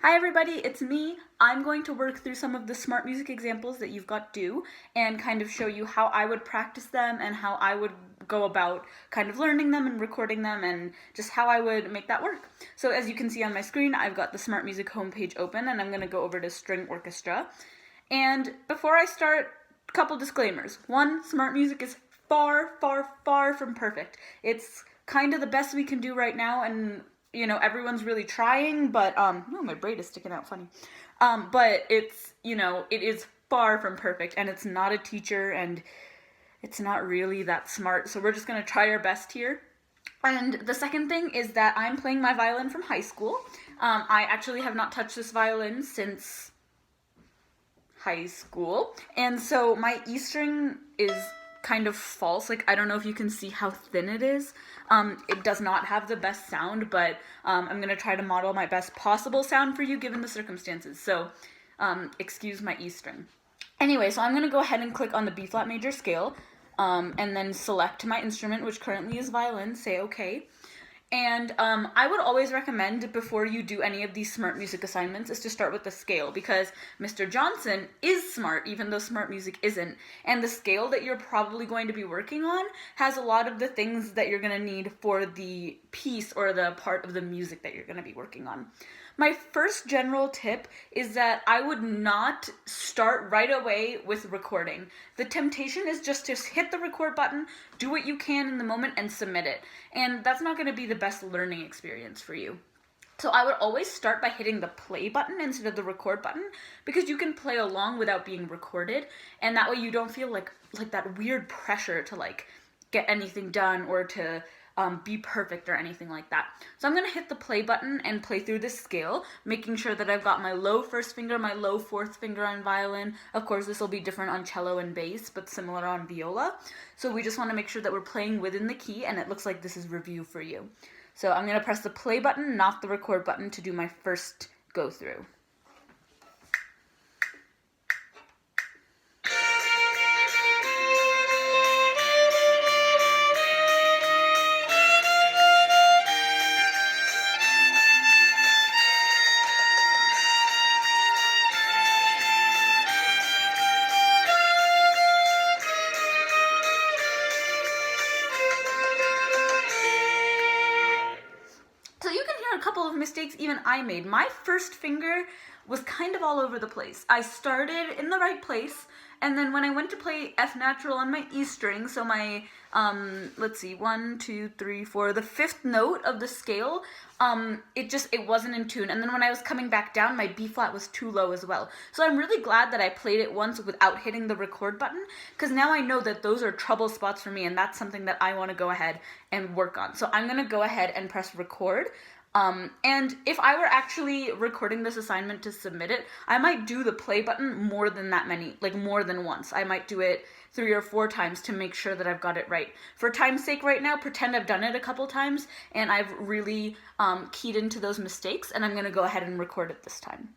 Hi everybody, it's me. I'm going to work through some of the smart music examples that you've got due and kind of show you how I would practice them and how I would go about kind of learning them and recording them and just how I would make that work. So as you can see on my screen, I've got the Smart Music homepage open and I'm going to go over to String Orchestra. And before I start, a couple disclaimers. One, smart music is far, far, far from perfect. It's kind of the best we can do right now, and everyone's really trying, but oh, my braid is sticking out funny. But it's, it is far from perfect, and it's not a teacher, and it's not really that smart, so we're just gonna try our best here. And the second thing is that I'm playing my violin from high school. I actually have not touched this violin since high school, and so my E string is kind of false. Like, I don't know if you can see how thin it is. It does not have the best sound, but I'm gonna try to model my best possible sound for you given the circumstances. So excuse my E string. Anyway, so I'm gonna go ahead and click on the B flat major scale and then select my instrument, which currently is violin, say okay. And I would always recommend, before you do any of these smart music assignments, is to start with the scale, because Mr. Johnson is smart, even though smart music isn't. And the scale that you're probably going to be working on has a lot of the things that you're going to need for the piece or the part of the music that you're going to be working on. My first general tip is that I would not start right away with recording. The temptation is just to hit the record button, do what you can in the moment, and submit it. And that's not going to be the best learning experience for you. So I would always start by hitting the play button instead of the record button, because you can play along without being recorded, and that way you don't feel like that weird pressure to get anything done or to be perfect or anything like that. So I'm going to hit the play button and play through this scale, making sure that I've got my low first finger, my low fourth finger on violin. Of course, this will be different on cello and bass, but similar on viola. So we just want to make sure that we're playing within the key, and it looks like this is review for you. So I'm going to press the play button, not the record button, to do my first go through. A couple of mistakes even I made. My first finger was kind of all over the place. I started in the right place, and then when I went to play F natural on my E string, so my, let's see, 1, 2, 3, 4, the fifth note of the scale, it wasn't in tune. And then when I was coming back down, my B flat was too low as well. So I'm really glad that I played it once without hitting the record button, because now I know that those are trouble spots for me, and that's something that I want to go ahead and work on. So I'm going to go ahead and press record. And if I were actually recording this assignment to submit it, I might do the play button more than more than once. I might do it 3 or 4 times to make sure that I've got it right. For time's sake right now, pretend I've done it a couple times and I've really keyed into those mistakes, and I'm going to go ahead and record it this time.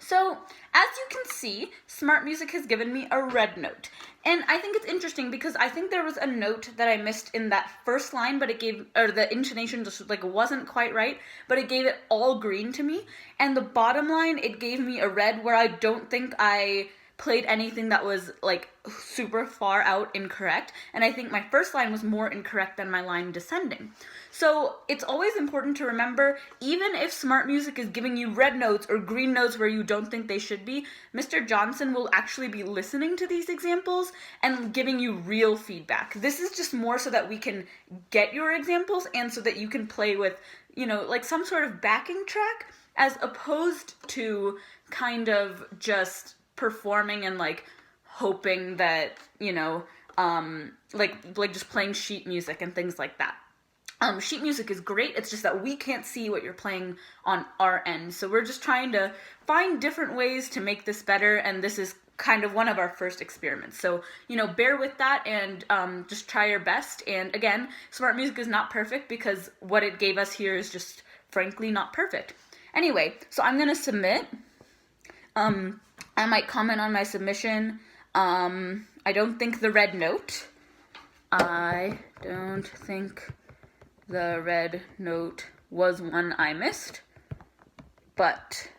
So, as you can see, Smart Music has given me a red note. And I think it's interesting because I think there was a note that I missed in that first line, but the intonation just wasn't quite right, but it gave it all green to me. And the bottom line, it gave me a red, where I don't think I played anything that was super far out incorrect, and I think my first line was more incorrect than my line descending. So it's always important to remember, even if Smart Music is giving you red notes or green notes where you don't think they should be, Mr. Johnson will actually be listening to these examples and giving you real feedback. This is just more so that we can get your examples and so that you can play with, some sort of backing track, as opposed to kind of just performing and hoping that, just playing sheet music and things like that. Sheet music is great, it's just that we can't see what you're playing on our end. So we're just trying to find different ways to make this better, and this is kind of one of our first experiments. So, you know, bear with that and just try your best. And again, smart music is not perfect because what it gave us here is just frankly not perfect. Anyway, so I'm gonna submit. I might comment on my submission. I don't think the red note was one I missed, but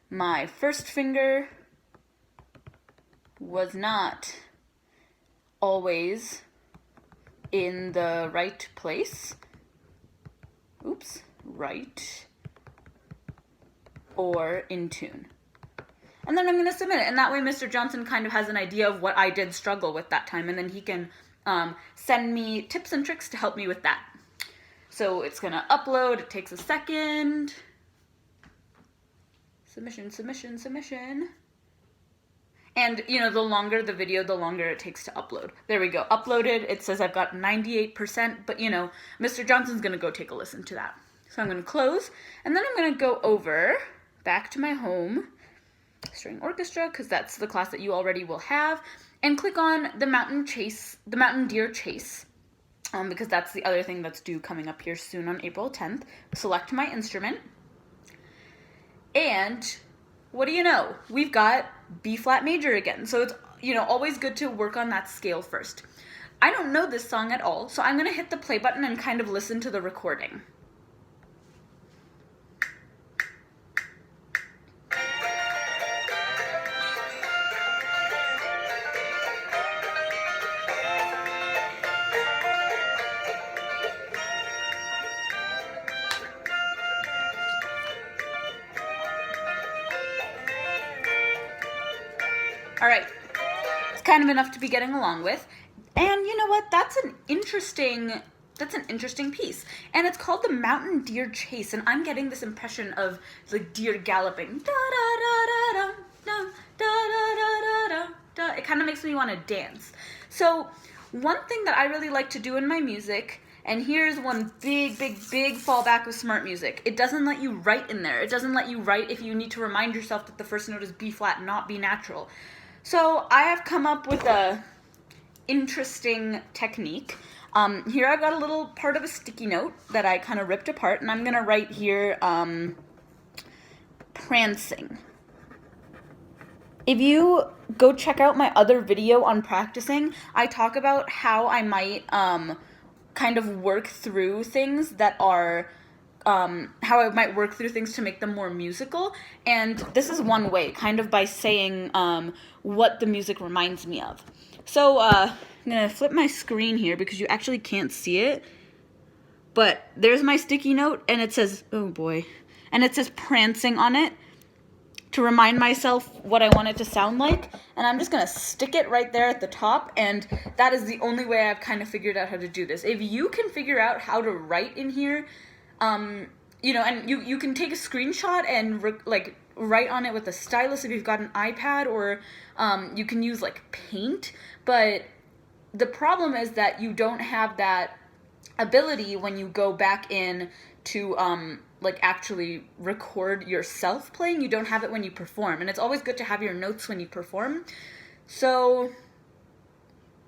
my first finger was not always in the right place. Oops, right or in tune. And then I'm going to submit it, and that way Mr. Johnson kind of has an idea of what I did struggle with that time, and then he can send me tips and tricks to help me with that. So it's going to upload. It takes a second. Submission, submission, submission. And, you know, the longer the video, the longer it takes to upload. There we go. Uploaded. It says I've got 98%, but, you know, Mr. Johnson's going to go take a listen to that. So I'm going to close, and then I'm going to go over back to my home string orchestra, because that's the class that you already will have, and click on the Mountain Deer Chase, because that's the other thing that's due coming up here soon on April 10th. Select my instrument, and what do you know? We've got B flat major again. So it's, you know, always good to work on that scale first. I don't know this song at all, so I'm going to hit the play button and kind of listen to the recording. All right, it's kind of enough to be getting along with. And you know what? That's an interesting piece. And it's called the Mountain Deer Chase, and I'm getting this impression of the deer galloping. Da da da da da da da da da da. It kind of makes me want to dance. So one thing that I really like to do in my music, and here's one big fallback with smart music. It doesn't let you write in there. It doesn't let you write if you need to remind yourself that the first note is B flat, not B natural. So I have come up with a interesting technique. Here I've got a little part of a sticky note that I kind of ripped apart, and I'm going to write here prancing. If you go check out my other video on practicing, I talk about how I might kind of work through things that are how I might work through things to make them more musical, and this is one way, kind of by saying what the music reminds me of. So I'm going to flip my screen here because you actually can't see it, but there's my sticky note, and it says, oh boy, and it says prancing on it to remind myself what I want it to sound like, and I'm just going to stick it right there at the top, and that is the only way I've kind of figured out how to do this. If you can figure out how to write in here, you know, and you can take a screenshot and write on it with a stylus if you've got an iPad, or you can use like paint, but the problem is that you don't have that ability when you go back in to like actually record yourself playing. You don't have it when you perform, and it's always good to have your notes when you perform. So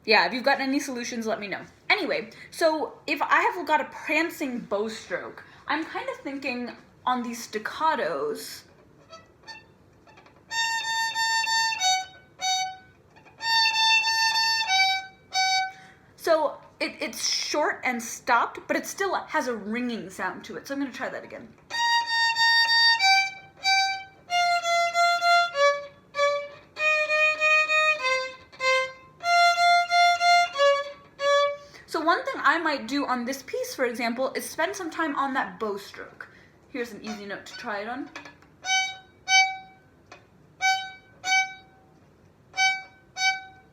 yeah, if you've got any solutions, let me know. Anyway, so if I have got a prancing bow stroke, I'm kind of thinking on these staccatos, so it's short and stopped, but it still has a ringing sound to it. So I'm going to try that again. So one thing I might do on this piece, for example, is spend some time on that bow stroke. Here's an easy note to try it on.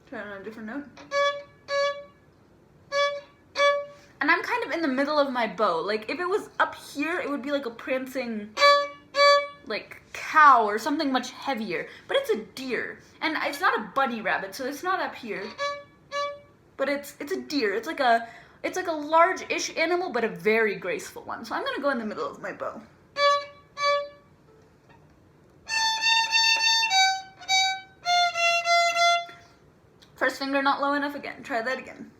Try it on a different note. And I'm kind of in the middle of my bow. Like, if it was up here, it would be like a prancing, like, cow or something much heavier. But it's a deer. And it's not a bunny rabbit, so it's not up here. But it's a deer. It's like a, It's like a large-ish animal, but a very graceful one. So I'm going to go in the middle of my bow. First finger not low enough again. Try that again.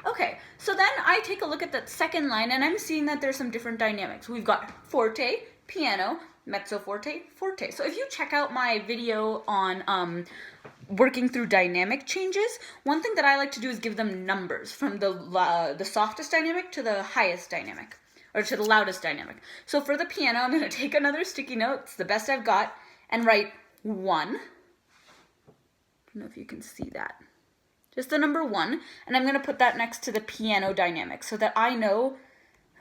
Okay, so then I take a look at that second line and I'm seeing that there's some different dynamics. We've got forte, piano, mezzo forte, forte. So if you check out my video on working through dynamic changes, one thing that I like to do is give them numbers from the softest dynamic to the highest dynamic, or to the loudest dynamic. So for the piano, I'm going to take another sticky note, it's the best I've got, and write 1. I don't know if you can see that. Just the number 1, and I'm going to put that next to the piano dynamic so that I know,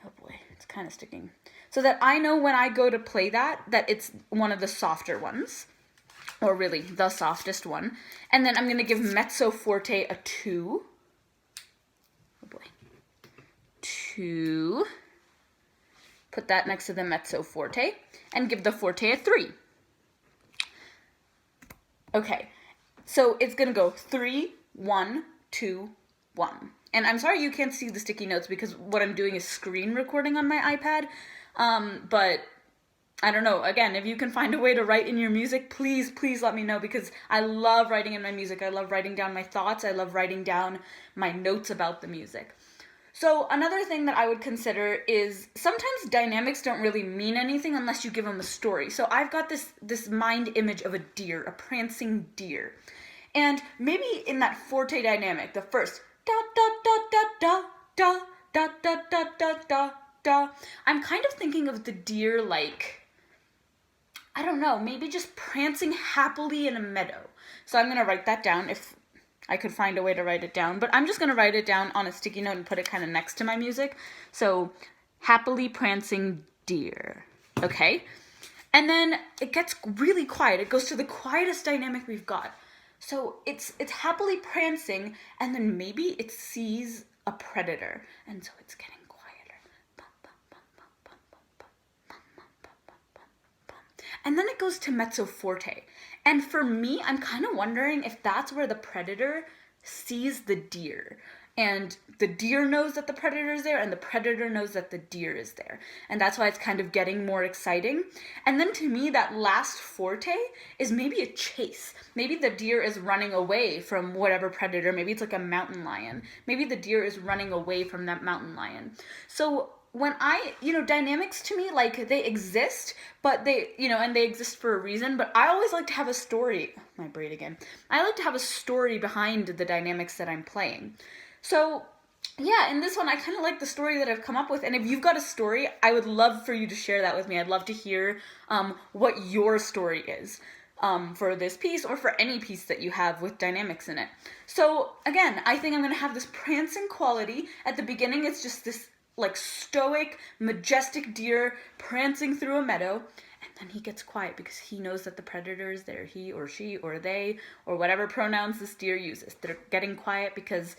oh boy, it's kind of sticking, so that I know when I go to play that it's one of the softer ones, or really the softest one. And then I'm going to give mezzo forte a 2. Oh boy. 2. Put that next to the mezzo forte, and give the forte a 3. Okay, so it's going to go 3, 1, 2, 1. And I'm sorry you can't see the sticky notes because what I'm doing is screen recording on my iPad. But I don't know, again, if you can find a way to write in your music, please let me know, because I love writing in my music. I love writing down my thoughts. I love writing down my notes about the music. So another thing that I would consider is sometimes dynamics don't really mean anything unless you give them a story. So I've got this mind image of a deer, a prancing deer. And maybe in that forte dynamic, the first da da da da da da da da da da da, I'm kind of thinking of the deer like, I don't know, maybe just prancing happily in a meadow. So I'm going to write that down if I could find a way to write it down, but I'm just going to write it down on a sticky note and put it kind of next to my music. So happily prancing deer. Okay. And then it gets really quiet. It goes to the quietest dynamic we've got. So it's happily prancing, and then maybe it sees a predator, and so it's getting quieter. And then it goes to mezzo forte. And for me, I'm kind of wondering if that's where the predator sees the deer. And the deer knows that the predator is there, and the predator knows that the deer is there. And that's why it's kind of getting more exciting. And then to me, that last forte is maybe a chase. Maybe the deer is running away from whatever predator. Maybe it's like a mountain lion. Maybe the deer is running away from that mountain lion. So when dynamics to me, like, they exist, but and they exist for a reason, but I always like to have a story. My braid again. I like to have a story behind the dynamics that I'm playing. So, yeah, in this one, I kind of like the story that I've come up with, and if you've got a story, I would love for you to share that with me. I'd love to hear what your story is for this piece, or for any piece that you have with dynamics in it. So, again, I think I'm going to have this prancing quality. At the beginning, it's just this, like, stoic, majestic deer prancing through a meadow, and then he gets quiet because he knows that the predator is there, he or she or they, or whatever pronouns this deer uses. They're getting quiet because,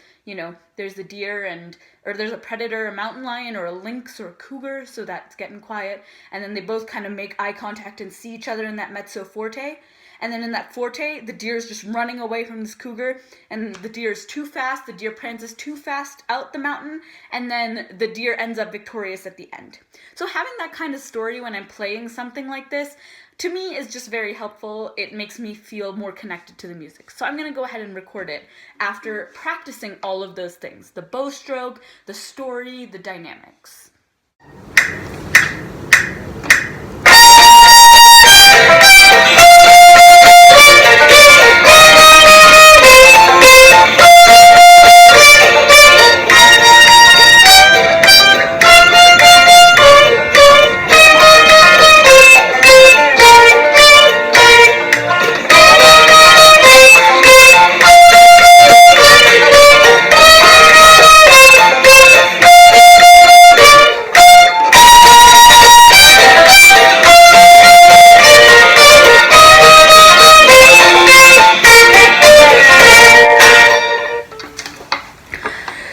there's a deer or there's a predator, a mountain lion, or a lynx, or a cougar, so that's getting quiet. And then they both kind of make eye contact and see each other in that mezzo forte. And then in that forte, the deer is just running away from this cougar, and the deer is too fast, the deer prances too fast out the mountain, and then the deer ends up victorious at the end. So having that kind of story when I'm playing something like this, to me, is just very helpful. It makes me feel more connected to the music. So I'm going to go ahead and record it after practicing all of those things: the bow stroke, the story, the dynamics.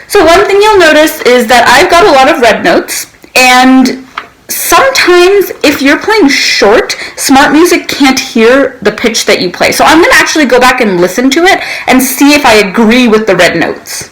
So one thing you'll notice is that I've got a lot of red notes, and some sometimes if you're playing short, Smart Music can't hear the pitch that you play. So I'm going to actually go back and listen to it and see if I agree with the red notes.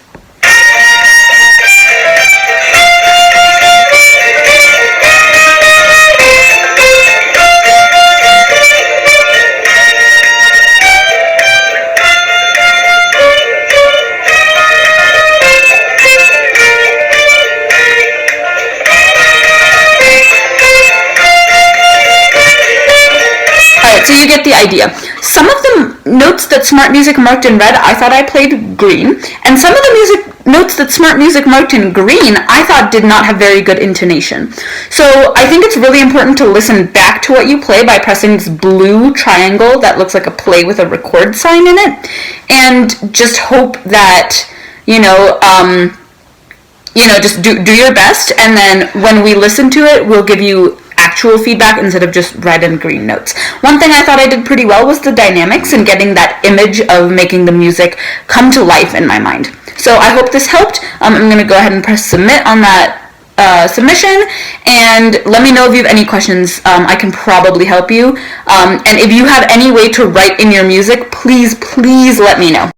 So you get the idea. Some of the notes that Smart Music marked in red, I thought I played green, and some of the notes that Smart Music marked in green, I thought did not have very good intonation. So I think it's really important to listen back to what you play by pressing this blue triangle that looks like a play with a record sign in it, and just hope that, just do your best, and then when we listen to it, we'll give you actual feedback instead of just red and green notes. One thing I thought I did pretty well was the dynamics and getting that image of making the music come to life in my mind. So I hope this helped. I'm going to go ahead and press submit on that submission, and let me know if you have any questions. I can probably help you. And if you have any way to write in your music, please let me know.